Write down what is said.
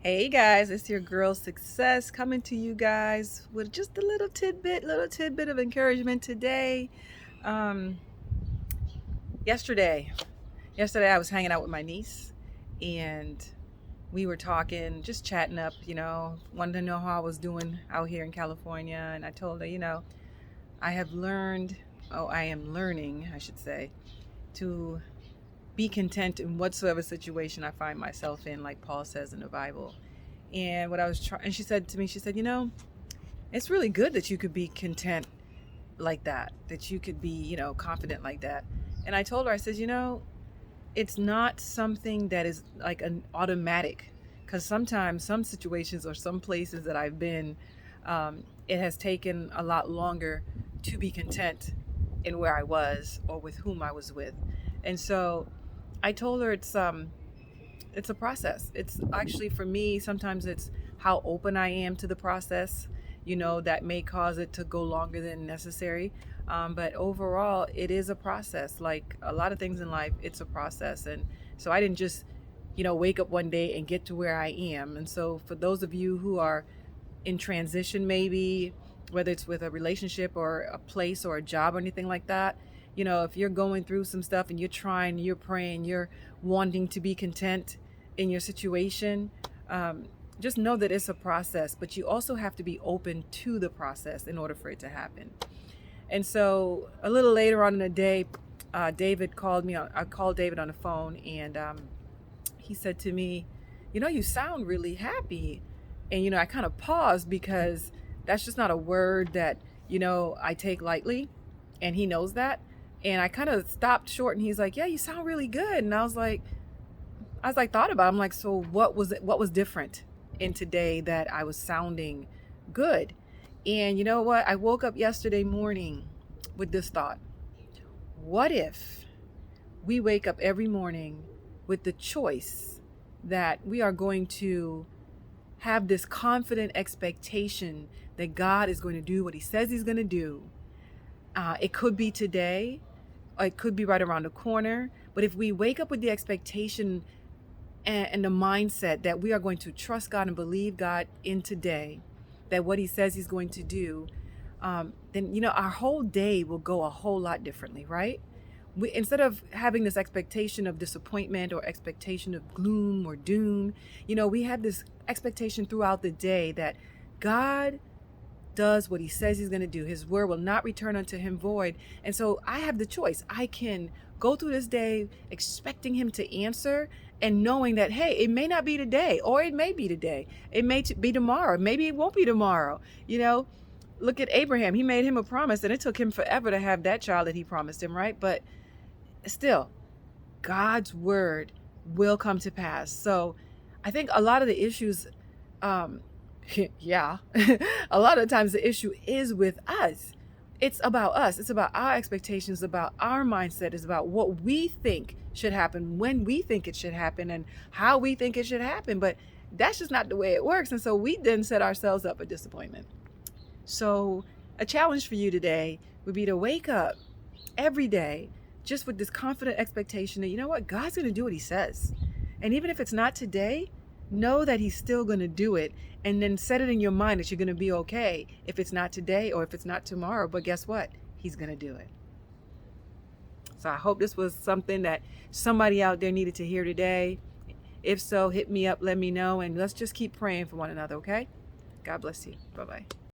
Hey guys, it's your girl Success coming to you guys with just a little tidbit of encouragement today. Um, yesterday, yesterday I was hanging out with my niece, and we were talking, just chatting up. Wanted to know how I was doing out here in California, and I told her, I have learned, oh, I am learning, I should say, to be content in whatsoever situation I find myself in, like Paul says in the Bible. And what I was trying, and she said to me, she said, it's really good that you could be content like that you could be, confident like that. And I told her, I said, it's not something that is like an automatic, because sometimes some situations or some places that I've been, it has taken a lot longer to be content in where I was or with whom I was with. And so I told her it's a process. It's actually, for me, sometimes it's how open I am to the process, that may cause it to go longer than necessary. But overall, it is a process. Like a lot of things in life, it's a process. And so I didn't just, wake up one day and get to where I am. And so for those of you who are in transition, maybe, whether it's with a relationship or a place or a job or anything like that, if you're going through some stuff and you're trying, you're praying, you're wanting to be content in your situation, just know that it's a process, but you also have to be open to the process in order for it to happen. And so a little later on in the day, David called me. I called David on the phone, and he said to me, you sound really happy. And, I kind of paused because that's just not a word that, I take lightly. And he knows that. And I kind of stopped short, and he's like, yeah, you sound really good. And I was like, thought about it. I'm like, so what was different in today that I was sounding good? And you know what? I woke up yesterday morning with this thought. What if we wake up every morning with the choice that we are going to have this confident expectation that God is going to do what he says he's going to do? It could be today, or it could be right around the corner. But if we wake up with the expectation and the mindset that we are going to trust God and believe God in today, that what he says he's going to do, then, our whole day will go a whole lot differently, right? Instead of having this expectation of disappointment or expectation of gloom or doom, we have this expectation throughout the day that God does what he says he's going to do. His word will not return unto him void. And so I have the choice. I can go through this day expecting him to answer and knowing that, hey, it may not be today, or it may be today. It may be tomorrow. Maybe it won't be tomorrow. Look at Abraham. He made him a promise, and it took him forever to have that child that he promised him, right? But still, God's word will come to pass. So I think a lot of the issues, yeah, a lot of times the issue is with us. It's about us. It's about our expectations, about our mindset. It's about what we think should happen, when we think it should happen, and how we think it should happen. But that's just not the way it works. And so we then set ourselves up for disappointment. So a challenge for you today would be to wake up every day just with this confident expectation that, what, God's going to do what he says. And even if it's not today, know that he's still going to do it, and then set it in your mind that you're going to be okay if it's not today or if it's not tomorrow. But guess what? He's going to do it. So I hope this was something that somebody out there needed to hear today. If so, hit me up, let me know, and let's just keep praying for one another, okay? God bless you. Bye-bye.